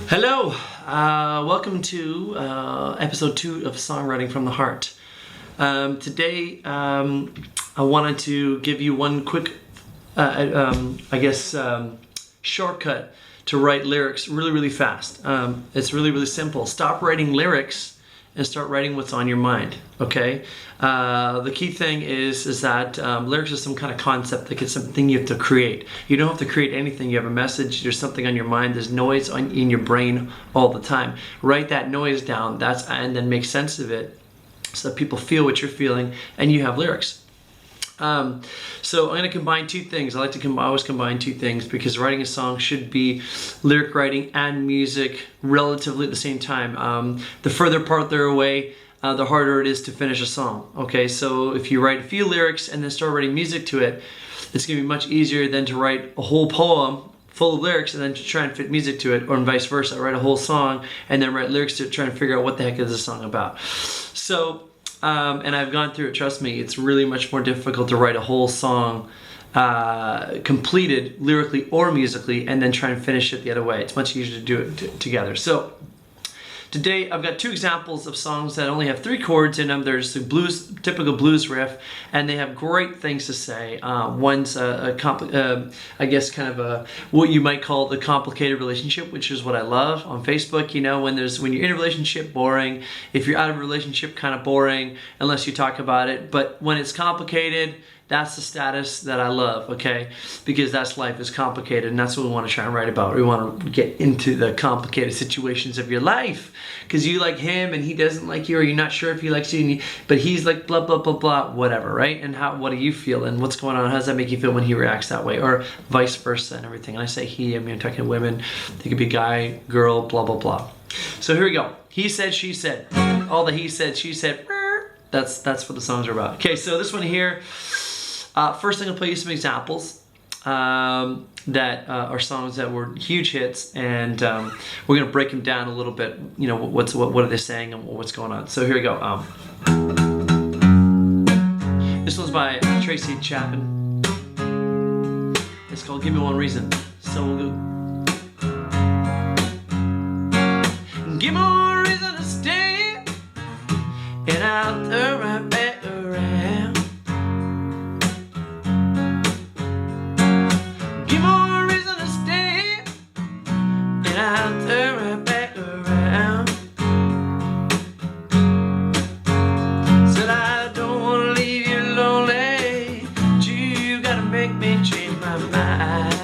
Hello, welcome to episode 2 of Songwriting from the Heart. Today I wanted to give you one quick, shortcut to write lyrics really fast. It's really simple. Stop writing lyrics and start writing what's on your mind, okay? The key thing is that lyrics is some kind of concept, like it's something you have to create. You don't have to create anything. You have a message, there's something on your mind, there's noise in your brain all the time. Write that noise down, and then make sense of it so that people feel what you're feeling and you have lyrics. So I'm going to combine two things. I like to always combine two things because writing a song should be lyric writing and music relatively at the same time. The further apart they're away, the harder it is to finish a song. Okay, so if you write a few lyrics and then start writing music to it, it's going to be much easier than to write a whole poem full of lyrics and then to try and fit music to it, or vice versa. Write a whole song and then write lyrics to it, trying to figure out what the heck is this song about. So and I've gone through it, trust me, it's really much more difficult to write a whole song completed lyrically or musically and then try and finish it the other way. It's much easier to do it together. So today I've got two examples of songs that only have 3 chords in them. There's the typical blues riff, and they have great things to say. One's what you might call the complicated relationship, which is what I love on Facebook. You know, when you're in a relationship, boring. If you're out of a relationship, kind of boring unless you talk about it. But when it's complicated, that's the status that I love, okay? Because that's life is complicated, and that's what we want to try and write about. We want to get into the complicated situations of your life because you like him and he doesn't like you, or you're not sure if he likes you, but he's like blah, blah, blah, blah, whatever, right? And what do you feel and what's going on? How does that make you feel when he reacts that way, or vice versa and everything? And I say he, I mean, I'm talking to women. They could be guy, girl, blah, blah, blah. So here we go. He said, she said. All the he said, she said, that's what the songs are about. Okay, so this one here, first I'm going to play you some examples that are songs that were huge hits, and we're going to break them down a little bit. You know, what are they saying and what's going on. So here we go. This one's by Tracy Chapman. It's called Give Me One Reason. So we'll go. Give me one reason to stay, and I'll turn right back around. Give me one reason to stay, and I'll turn right back around. Said I don't want to leave you lonely, but you gotta make me change my mind.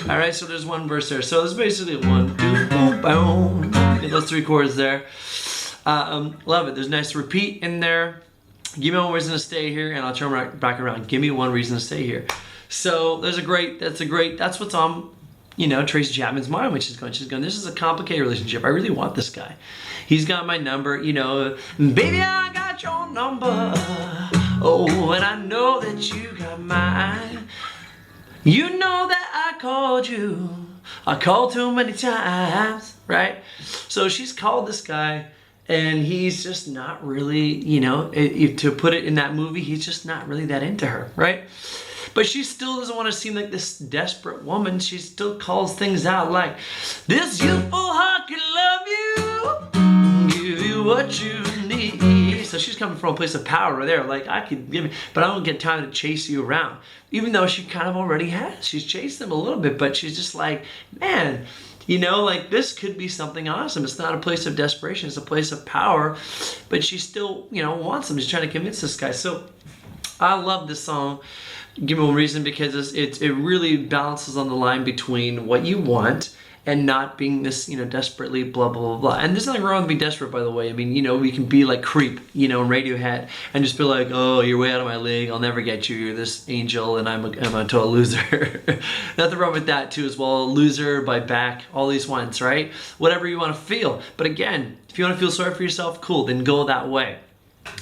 Alright, so there's one verse there. So there's basically 1, 2, boom, boom. Get those 3 chords there. Love it. There's a nice repeat in there. Give me one reason to stay here, and I'll turn right back around. Give me one reason to stay here. So that's what's on, you know, Tracy Chapman's mind when she's going, this is a complicated relationship. I really want this guy. He's got my number, you know, baby, I got your number. Oh, and I know that you got mine. You know that I called you. I called too many times, right? So she's called this guy, and he's just not really, you know, to put it in that movie, he's just not really that into her, right? But she still doesn't want to seem like this desperate woman. She still calls things out like, this youthful heart can love you, give you what you need. So she's coming from a place of power right there. Like, I could give it, but I don't get time to chase you around. Even though she kind of already has. She's chased him a little bit, but she's just like, man, you know, like this could be something awesome. It's not a place of desperation. It's a place of power. But she still, you know, wants him. She's trying to convince this guy. So I love this song. Give me one reason, because it really balances on the line between what you want and not being this, you know, desperately blah, blah, blah, blah. And there's nothing wrong with being desperate, by the way. I mean, you know, we can be like Creep, you know, in Radiohead, and just be like, oh, you're way out of my league. I'll never get you. You're this angel, and I'm a total loser. Nothing wrong with that, too, as well. Loser, by Back, all these ones, right? Whatever you want to feel. But again, if you want to feel sorry for yourself, cool, then go that way.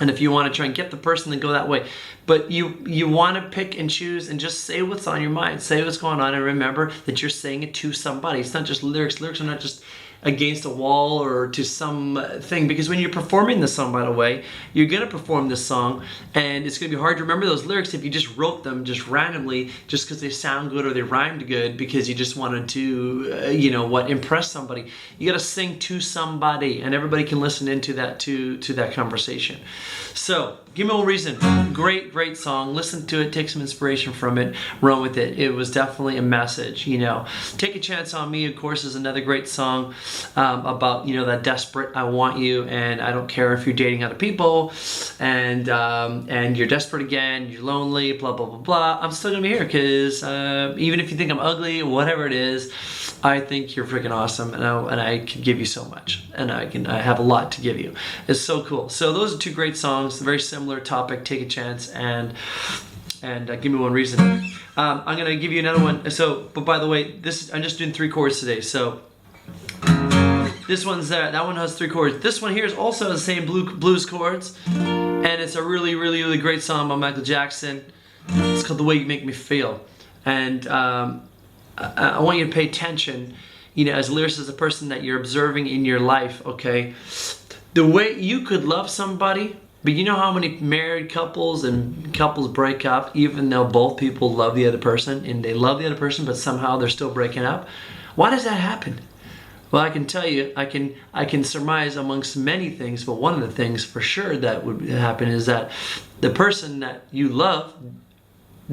And if you want to try and get the person, then go that way. but you want to pick and choose and just say what's on your mind, say what's going on, and remember that you're saying it to somebody. It's not just lyrics. Lyrics are not just against a wall or to some thing, because when you're performing this song, by the way, you're gonna perform this song and it's gonna be hard to remember those lyrics if you just wrote them just randomly just because they sound good or they rhymed good because you just wanted to impress somebody. You gotta sing to somebody and everybody can listen into that to that conversation. So Give Me One Reason, great song. Listen to it, take some inspiration from it, run with it. It was definitely a message, Take a Chance on Me, of course, is another great song about, that desperate, I want you, and I don't care if you're dating other people, and you're desperate again, you're lonely, blah, blah, blah, blah. I'm still gonna be here because even if you think I'm ugly, whatever it is, I think you're freaking awesome, and I can give you so much, and I have a lot to give you. It's so cool. So those are two great songs, very similar topic, Take a Chance and Give Me One Reason. I'm gonna give you another one. So, but by the way, I'm just doing 3 chords today. So this one's there. That one has 3 chords. This one here is also the same blues chords, and it's a really great song by Michael Jackson. It's called The Way You Make Me Feel, and I want you to pay attention, as a lyricist, as a person that you're observing in your life, okay? The way you could love somebody, but you know how many married couples and couples break up even though both people love the other person, and they love the other person but somehow they're still breaking up? Why does that happen? Well, I can tell you, I can surmise amongst many things, but one of the things for sure that would happen is that the person that you love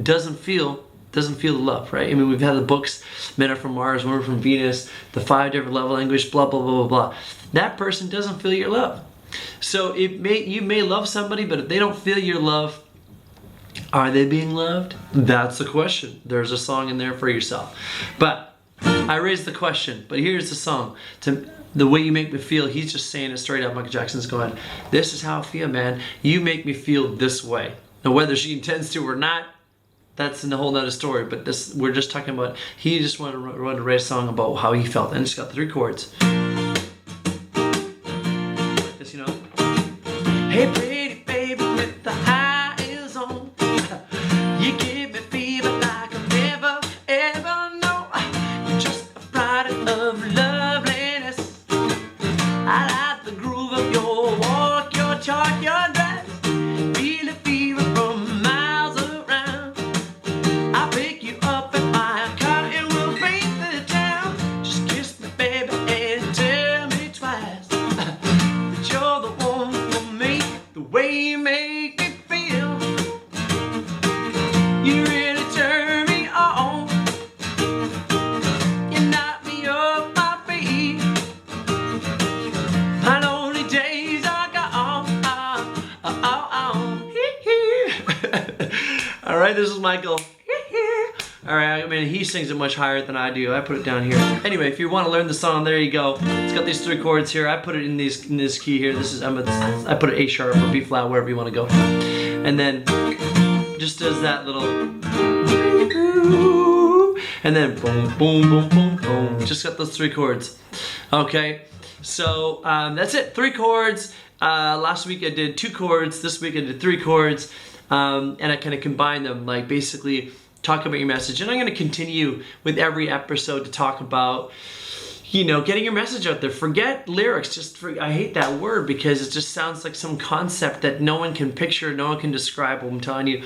doesn't feel the love, right? I mean, we've had the books, Men Are From Mars, Women Are From Venus, the 5 different love language, blah, blah, blah, blah, blah. That person doesn't feel your love. So you may love somebody, but if they don't feel your love, are they being loved? That's the question. There's a song in there for yourself. But I raised the question, but here's the song. The Way You Make Me Feel, he's just saying it straight up. Michael Jackson's going, this is how I feel, man. You make me feel this way. Now, whether she intends to or not, that's a whole nother story, but we're just talking about, he just wanted to write a song about how he felt, and it's got 3 chords. This, Hey pretty baby with the high heels on, you give me fever like I'll never ever know. You're just a product of loveliness. I like the groove of your walk, your talk, your dress. Feel the fever from miles around. I'll pick you up in my car and we'll paint the town. Just kiss me, baby, and tell me twice that you're the one for me. The way you make me feel, you really turn me on. You knock me off my feet. My lonely days are gone. All right, this is Michael. All right, I mean, he sings it much higher than I do. I put it down here. Anyway, if you want to learn the song, there you go. It's got these 3 chords here. I put it in this key here. I put it A sharp or B flat, wherever you want to go. And then just does that little, and then boom, boom, boom, boom, boom. Just got those 3 chords. Okay, so that's it. 3 chords. Last week I did 2 chords. This week I did 3 chords. And I kind of combine them, like basically talk about your message. And I'm going to continue with every episode to talk about, getting your message out there. Forget lyrics. I hate that word because it just sounds like some concept that no one can picture, no one can describe. I'm telling you.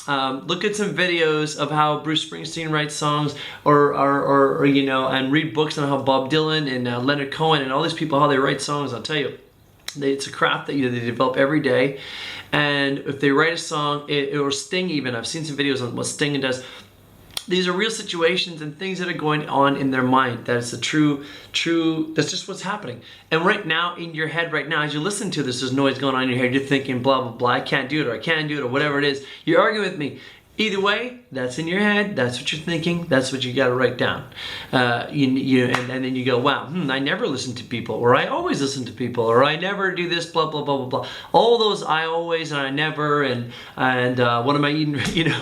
Look at some videos of how Bruce Springsteen writes songs, or and read books on how Bob Dylan and Leonard Cohen and all these people, how they write songs. I'll tell you. It's a craft that they develop every day, and if they write a song, or Sting even, I've seen some videos on what Sting does. These are real situations and things that are going on in their mind. That's a true, that's just what's happening. And right now, in your head right now, as you listen to this, there's noise going on in your head. You're thinking, blah, blah, blah, I can't do it, or I can do it, or whatever it is. You're arguing with me. Either way, That's in your head. That's what you're thinking. That's what you got to write down. And then you go, wow, I never listen to people, or I always listen to people, or I never do this, blah, blah, blah, blah, blah. All those I always and I never and what am I eating,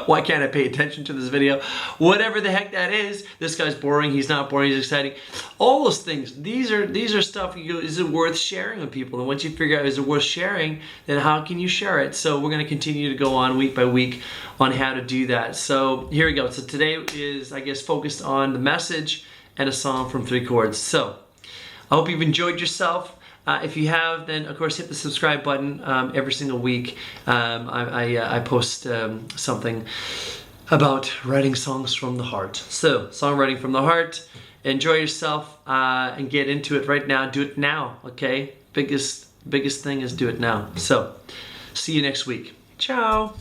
why can't I pay attention to this video? Whatever the heck that is. This guy's boring, he's not boring, he's exciting. All those things, these are stuff you go, is it worth sharing with people? And once you figure out is it worth sharing, then how can you share it? So we're going to continue to go on week by week on how to do that. So here we go. So today is, I guess, focused on the message and a song from 3 chords. So I hope you've enjoyed yourself. If you have, then of course hit the subscribe button. Every single week I post something about writing songs from the heart. So songwriting from the heart. Enjoy yourself and get into it right now. Do it now, okay? Biggest thing is do it now. So see you next week. Ciao.